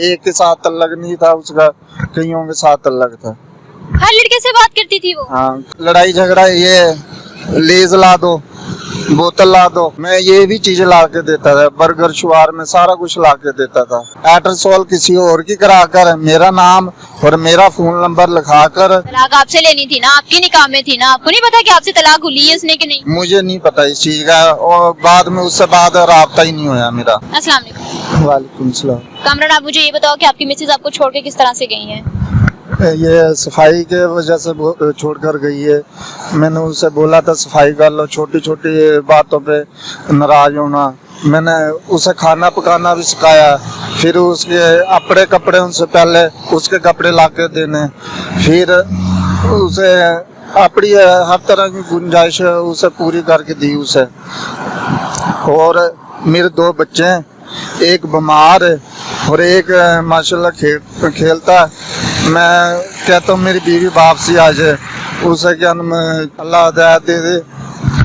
एक के साथ तल्लक नहीं था उसका, कईयों के साथ तल्लक था। हर लड़के से बात करती थी वो? हाँ, लड़ाई झगड़ा, ये लेज ला दो, बोतल ला दो, मैं ये भी चीजें ला के देता था, बर्गर शुआर में सारा कुछ ला के देता था। एड्रेस किसी और की कराकर मेरा नाम और मेरा फोन नंबर लिखा कर। तलाक आपसे लेनी थी ना, आपकी निकाह में थी ना, आपको नहीं पता कि आपसे तलाक हुई है उसने कि नहीं? मुझे नहीं पता इस चीज का, और बाद में उससे बाद राब्ता ही नहीं हुआ मेरा। अस्सलाम वालेकुम। वालेकुम सलाम। कामरान, आप मुझे ये बताओ कि आपकी मिसेज आपको छोड़ के किस तरह से गई है? ये सफाई के वजह से छोड़कर गई है। मैंने उसे बोला था सफाई कर लो, छोटी छोटी बातों पे नाराज होना। मैंने उसे खाना पकाना भी सिखाया, फिर उसके अपने कपड़े उनसे पहले उसके कपड़े ला के देने, फिर उसे अपनी हर तरह की गुंजाइश उसे पूरी करके दी उसे। और मेरे 2 बच्चे हैं, एक बीमार है और एक माशाल्लाह खेलता है। मैं कहता हूँ मेरी बीवी वापसी आ जाए, उसे क्या अल्लाह हिदायत दे दे।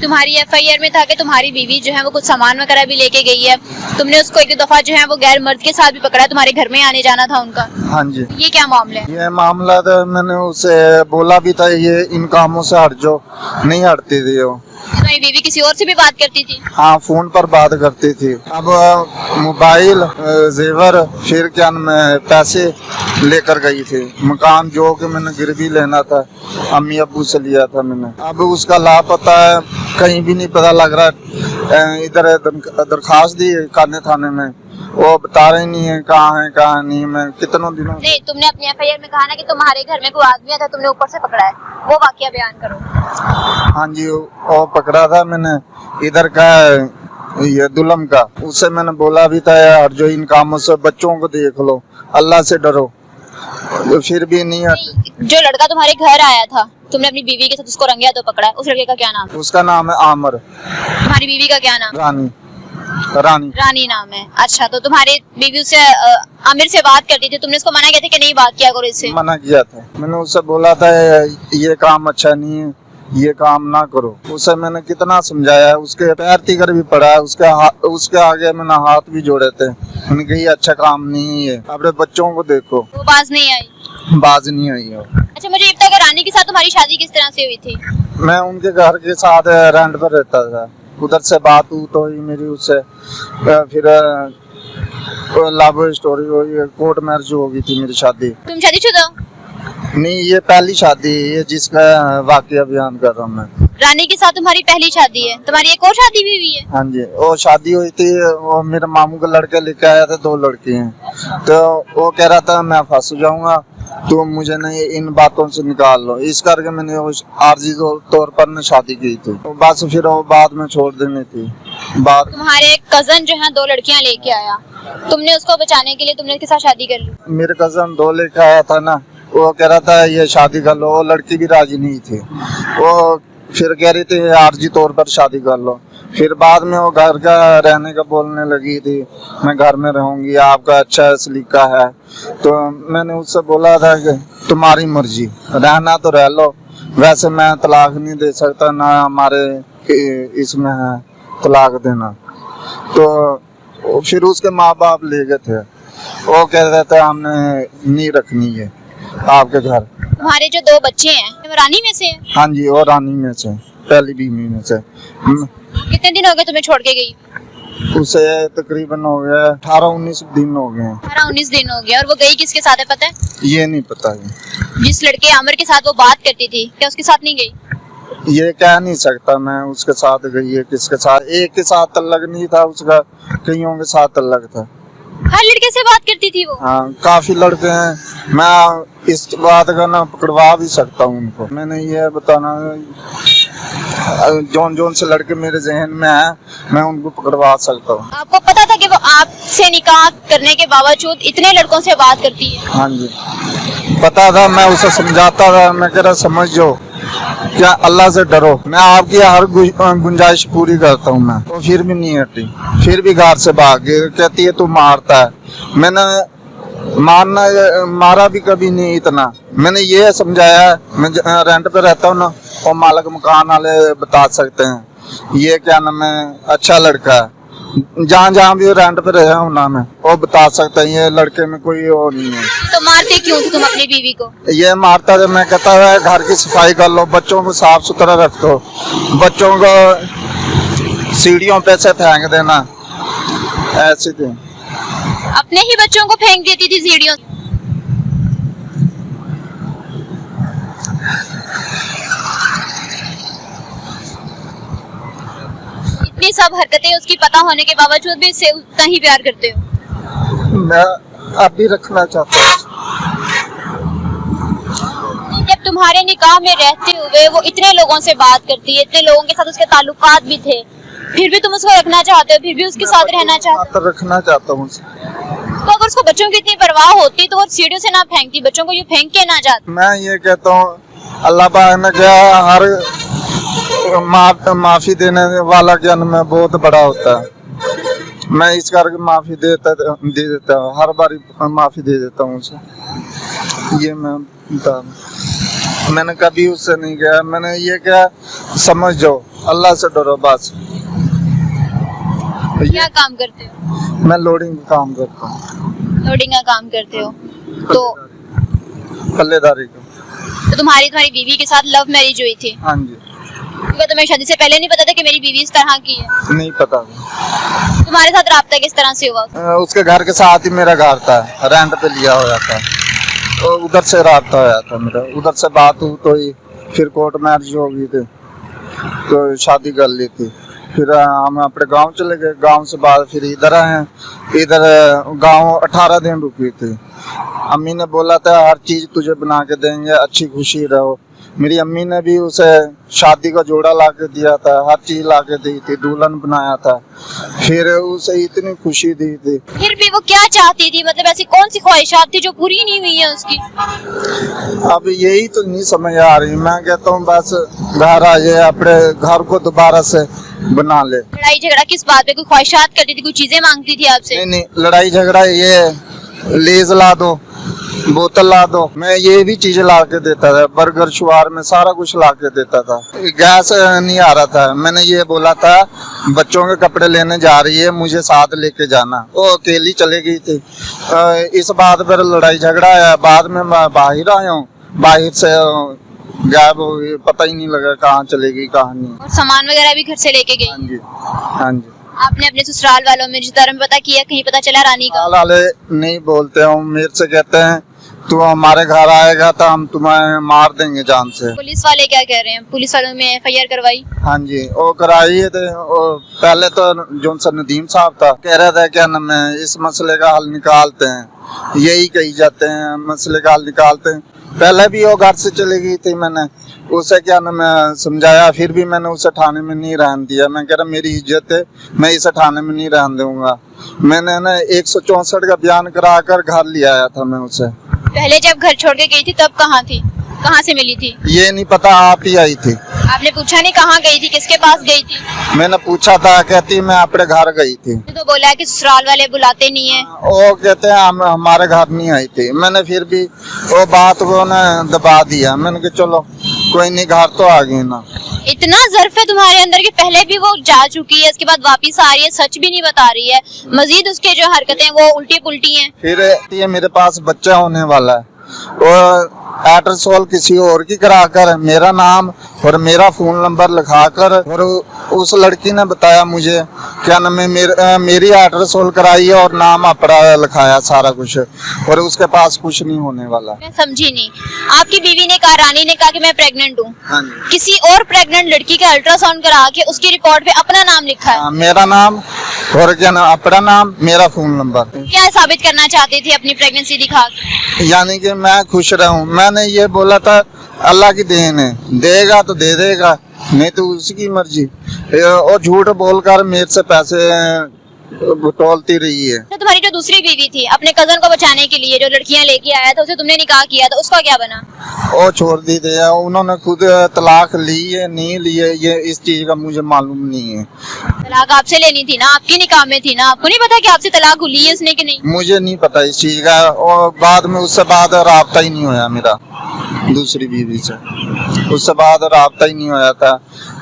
तुम्हारी एफआईआर में था कि तुम्हारी बीवी जो है वो कुछ सामान वगैरह भी लेके गई है, तुमने उसको एक दफा जो है वो गैर मर्द के साथ भी पकड़ा, तुम्हारे घर में आने जाना था उनका। हाँ जी। ये क्या मामला है? ये मामला था, मैंने उसे बोला भी था ये इन कामों से हट जाओ, नहीं हटती थी वो। तुम्हारी बीवी किसी और से भी बात करती थी? हाँ, फोन पर बात करती थी। अब मोबाइल, जेवर, फिर क्या पैसे लेकर गई थी। मकान जो कि मैंने गिरवी लेना था, अम्मी अब्बू से लिया था मैंने। अब उसका लापता है, कहीं भी नहीं पता लग रहा है। इधर दरखास्त दी काने थाने में, वो बता रहे नहीं है कहाँ नहीं। मैं कितनों दिनों नहीं, तुमने अपनी एफआईआर में कहा ना कि तुम्हारे घर में कोई आदमी आया था, तुमने ऊपर से पकड़ा है, वो वाकया बयान करो। हाँ जी, वो पकड़ा था मैंने इधर का, ये दुल्हम का। उससे मैंने बोला भी था यार जो इन कामों से बच्चों को देख लो, अल्लाह से डरो, फिर भी नहीं। जो लड़का तुम्हारे घर आया था, तुमने अपनी बीवी के साथ उसको रंगे हाथों पकड़ा है, उस लड़के का क्या नाम है? उसका नाम है आमर। तुम्हारी बीवी का क्या नाम? रानी नाम है। अच्छा, तो तुम्हारी बीवी उससे आमिर से बात करती थी, तुमने उसको मना किया था कि नहीं बात किया करो इससे? मना किया था मैंने, उससे बोला था ये काम अच्छा नहीं है, ये काम ना करो। उसे मैंने कितना समझाया, उसके पैर तीकर भी पड़ा है, उसके आगे मैंने हाथ भी जोड़े थे। मैंने कहा ये अच्छा काम नहीं है, अपने बच्चों को देखो। वो बाज नहीं आई? बाज नहीं आई हो। अच्छा, मुझे ये बता कि रानी के साथ तुम्हारी शादी किस तरह से हुई थी? मैं उनके घर के साथ रेंट पर रहता था, उधर से बात हुई मेरी उससे, फिर लव स्टोरी हुई, कोर्ट मैरिज हो गई थी मेरी शादी। तुम शादीशुदा हो? नहीं, ये पहली शादी है, ये जिसका वाकया बयान कर रहा हूँ मैं। रानी के साथ तुम्हारी पहली शादी है, तुम्हारी एक और शादी भी हुई है? हाँ जी, वो शादी हुई थी, वो मेरे मामू के लड़के लेके आया था, 2 लड़की हैं। तो वो कह रहा था मैं फंस जाऊंगा, तो मुझे नहीं इन बातों से निकाल लो, इस करके मैंने आर्जी तौर पर ने शादी की थी। तो बस फिर वो बाद में छोड़ देनी थी बात। तुम्हारे कजन जो है 2 लड़कियां लेके आया, तुमने उसको बचाने के लिए तुमने उसके साथ शादी कर ली? मेरे कजन 2 लेके आया था ना, वो कह रहा था ये शादी कर लो, वो लड़की भी राजी नहीं थी। वो फिर कह रही थी आर्जी तौर पर शादी कर लो। फिर बाद में वो घर का रहने का बोलने लगी थी, मैं घर में रहूंगी, आपका अच्छा सलीका है। तो मैंने उससे बोला था कि तुम्हारी मर्जी, रहना तो रह लो, वैसे मैं तलाक नहीं दे सकता, ना हमारे इसमें है तलाक देना। तो फिर उसके माँ बाप ले गए थे, वो कह रहे थे हमने नहीं रखनी है आपके घर। तुम्हारे जो 2 बच्चे हैं वो रानी में से हैं? हाँ जी, वो रानी में से, पहली बीवी में से। कितने दिन हो गए तुम्हें छोड़ के गई? उसे तकरीबन हो गया 18-19 दिन हो गए। 18-19 दिन हो गया। और वो गई किसके साथ है पता है? ये नहीं पता है। जिस लड़के आमिर के साथ वो बात करती थी, क्या उसके साथ नहीं गई? ये कह नहीं सकता मैं उसके साथ गई है किसके साथ। एक के साथ तल्लक नहीं था उसका, कईयों के साथ तल्लक था। हर लड़के से बात करती थी वो? हाँ, काफी लड़के हैं, मैं इस बात का ना पकड़वा भी सकता हूँ उनको। मैंने ये बताना, जोन से लड़के मेरे जहन में है, मैं उनको पकड़वा सकता हूँ। आपको पता था कि वो आपसे निकाह करने के बावजूद इतने लड़कों से बात करती है? हाँ जी, पता था, मैं उसे समझाता था, मैं कह रहा समझ जाओ, क्या अल्लाह से डरो, मैं आपकी हर गुंजाइश पूरी करता हूँ मैं। तो फिर भी नहीं हटी, फिर भी घर से भाग गई, कहती है तू मारता है। मैंने मारा भी कभी नहीं इतना। मैंने ये समझाया, मैं रेंट पे रहता हूँ ना, और मालिक मकान वाले बता सकते हैं, ये क्या नाम है, अच्छा लड़का है, जहाँ जहाँ भी रेंट पे रहे होना में वो बता सकते हैं, ये लड़के में कोई वो नहीं है। तो मारते क्यों थे तुम अपनी बीवी को? ये मारता था, मैं कहता है घर की सफाई कर लो, बच्चों को साफ सुथरा रख दो, बच्चों को सीढ़ियों पे से फेंक देना, ऐसे थे। अपने ही बच्चों को फेंक देती थी सीढ़ियों से? इतनी सब हरकतें उसकी पता होने के बावजूद भी इससे उतना ही प्यार करते हो? मैं अभी रखना चाहता हूँ। जब तुम्हारे निकाह में रहते हुए वो इतने लोगों से बात करती है, इतने लोगों के साथ उसके ताल्लुकात भी थे, फिर भी तुम उसको रखना चाहते हो, फिर भी उसके साथ रहना चाहते हो? रखना चाहता हूँ। तो अगर उसको बच्चों की इतनी परवाह होती तो वो सीढ़ियों से ना फेंकती, बच्चों को यूं फेंक के ना जाती। मैं ये कहता हूँ अल्लाह पाक ने क्या हर माफी देने वाला जन्म में बहुत बड़ा होता है। मैं इस करके माफी दे देता हूँ, हर बार माफी दे देता हूँ उसे। ये मैं बता, मैंने कभी उससे नहीं किया, मैंने ये क्या समझ जाओ, अल्लाह से डरो बस। क्या काम करते हो? मैं लोडिंग का काम करता हूँ। लोडिंग का काम करते हो? तो पल्लेदारी का। तो तुम्हारी बीवी के साथ लव मैरिज हुई थी? हाँ जी। क्योंकि तुम्हें शादी से पहले नहीं पता था कि मेरी बीवी इस तरह की है? नहीं पता। तुम्हारे साथ राब्ता किस तरह से हुआ? उसके घर के साथ ही मेरा घर था, रेंट पे लिया हुआ था, तो उधर से राब्ता होया था मेरा, उधर से बात हुई तो ही फिर कोर्ट मैरिज हो गई थी, तो शादी कर ली थी। फिर हम अपने गांव चले गए, गांव से बाद फिर इधर आए। इधर गांव 18 दिन रुकी थी। अम्मी ने बोला था हर चीज तुझे बना के देंगे, अच्छी खुशी रहो। मेरी अम्मी ने भी उसे शादी का जोड़ा ला के दिया था, हर चीज ला के दी थी, दुल्हन बनाया था, फिर उसे इतनी खुशी दी थी। फिर भी वो क्या चाहती थी, मतलब ऐसी कौन सी ख्वाहिशात थी जो पूरी नहीं हुई है उसकी? अब यही तो नहीं समझ आ रही। मैं कहता हूँ बस घर आ जाए, अपने घर को दोबारा से बना ले। लड़ाई झगड़ा किस बात पे? कोई ख्वाहिशात करती थी, कोई चीजें मांगती थी आपसे? नहीं, लड़ाई झगड़ा ये लेज ला दो, बोतल ला दो, मैं ये भी चीजें ला के देता था, बर्गर शुआर में सारा कुछ ला के देता था। गैस नहीं आ रहा था, मैंने ये बोला था बच्चों के कपड़े लेने जा रही है, मुझे साथ लेके जाना, वो अकेली चली गई थी। इस बात पर लड़ाई झगड़ा आया, बाद में मैं बाहर आया हूँ, बाहर से गायब हो गई, पता ही नहीं लगा कहाँ चले गई कहाँ नहीं। और सामान वगैरह भी घर से लेके गई? हाँ जी, हाँ जी। आपने अपने ससुराल वालों में रिश्तेदारों में पता किया, कहीं पता चला रानी का? वाले नहीं बोलते हूँ, मेरे से कहते हैं तू हमारे घर आएगा तो हम तुम्हें मार देंगे जान से। पुलिस वाले क्या कह रहे हैं? पुलिस वालों में FIR करवाई? हाँ जी, वो कराई थे। पहले तो जो नदीम साहब था, कह रहा था क्या नाम है, इस मसले का हल निकालते हैं, यही कही जाते हैं, मसले का हल निकालते हैं। पहले भी वो घर से चली गई थी, मैंने उसे क्या नाम है समझाया, फिर भी मैंने उसे थाने में नहीं रहने दिया। मैं कह रहा मेरी इज्जत है, मैं इसे थाने में नहीं रहने दूंगा। मैंने ना 164 का बयान करा कर घर ले आया था मैं उसे। पहले जब घर छोड़ के गई थी तब कहाँ थी, कहाँ से मिली थी? ये नहीं पता, आप ही आई थी। आपने पूछा नहीं कहाँ गई थी, किसके पास गई थी? मैंने पूछा था, कहती मैं अपने घर गई थी। तो बोला है कि ससुराल वाले बुलाते नहीं है। वो कहते हैं हम हमारे घर नहीं आई थी। मैंने फिर भी वो बात को ना दबा दिया, मैंने कहा चलो कोई नहीं, घर तो आ गई ना। इतना ज़र्फ है तुम्हारे अंदर कि पहले भी वो जा चुकी है, इसके बाद वापिस आ रही है, सच भी नहीं बता रही है, मजीद उसके जो हरकतें वो उल्टी पुल्टी हैं। फिर ये मेरे पास बच्चा होने वाला है, वो एड्रेस किसी और की कराकर मेरा नाम और मेरा फोन नंबर लिखाकर, और उस लड़की ने बताया मुझे क्या नाम है, मेरी एड्रेस कराई है और नाम अपना लिखाया सारा कुछ, और उसके पास कुछ नहीं होने वाला। मैं समझी नहीं, आपकी बीवी ने कहा, रानी ने कहा कि मैं प्रेग्नेंट हूँ, हाँ जी। किसी और प्रेग्नेंट लड़की का अल्ट्रासाउंड करा के उसकी रिपोर्ट पे अपना नाम लिखा है। मेरा नाम और क्या नाम, अपना नाम, मेरा फोन नंबर। क्या साबित करना चाहती थी अपनी प्रेगनेंसी दिखा के? यानी कि मैं खुश रहूं। मैंने ये बोला था अल्लाह की देन है, देगा तो दे देगा, नहीं तो उसकी मर्जी। और झूठ बोलकर मेरे से पैसे टोलती रही है। तो तुम्हारी जो दूसरी बीवी थी, अपने कजन को बचाने के लिए जो लड़कियां लेके आया था, उसे तुमने निकाह किया था, उसका क्या बना? वो छोड़ दी थी, उन्होंने खुद तलाक ली है नहीं ली है, ये इस चीज का मुझे मालूम नहीं है। तलाक आपसे लेनी थी ना, आपकी निकाह में थी ना, आपको नहीं पता कि आपसे तलाक ली है उसने कि नहीं? मुझे नहीं पता इस चीज का, और बाद में उससे बाद राब्ता ही नहीं होया मेरा दूसरी बीवी से, उससे बाद राब्ता ही नहीं होया था।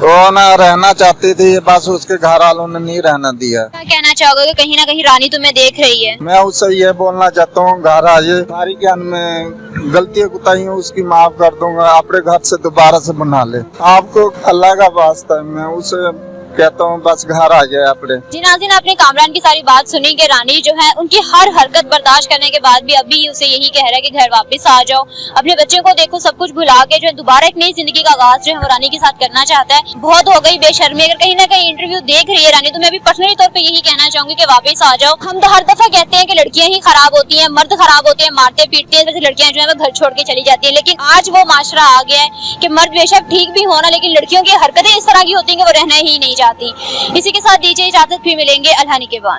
वो ना रहना चाहती थी, बस उसके घर वालों ने नहीं रहना दिया। क्या कहना चाहोगे कि कहीं ना कहीं रानी तुम्हें देख रही है? मैं उससे ये बोलना चाहता हूँ, घर आइए, सारी ज्ञान में गलतियाँ कुताई हूँ उसकी माफ कर दूंगा, अपने घर से दोबारा से बना ले। आपको अल्लाह का वास्ता है, मैं उसे कहता हूँ बस घर आ जाए अपने। जी नाज़रीन, आपने कामरान की सारी बात सुनी कि रानी जो है उनकी हर हरकत बर्दाश्त करने के बाद भी अभी उसे यही कह रहा है कि घर वापस आ जाओ, अपने बच्चे को देखो, सब कुछ भुला के जो है दोबारा एक नई जिंदगी का आगाज जो है वो रानी के साथ करना चाहता है। बहुत हो गई बेशर्मी। अगर कहीं ना कहीं इंटरव्यू देख रही है रानी तो मैं भी पर्सनली तौर पर यही कहना चाहूंगी कि वापस आ जाओ। हम तो हर दफा कहते हैं कि लड़कियां ही खराब होती है, मर्द खराब होते हैं, मारते पीटते हैं, वैसे लड़कियां जो है वो घर छोड़ के चली जाती है। लेकिन आज वो माशरा आ गया है कि मर्द बेशक ठीक भी होना, लेकिन लड़कियों की हरकतें इस तरह की होती है कि वो रहना ही नहीं चाहती। इसी के साथ दीजिए इजाजत, फिर मिलेंगे अल्लाह के बाद।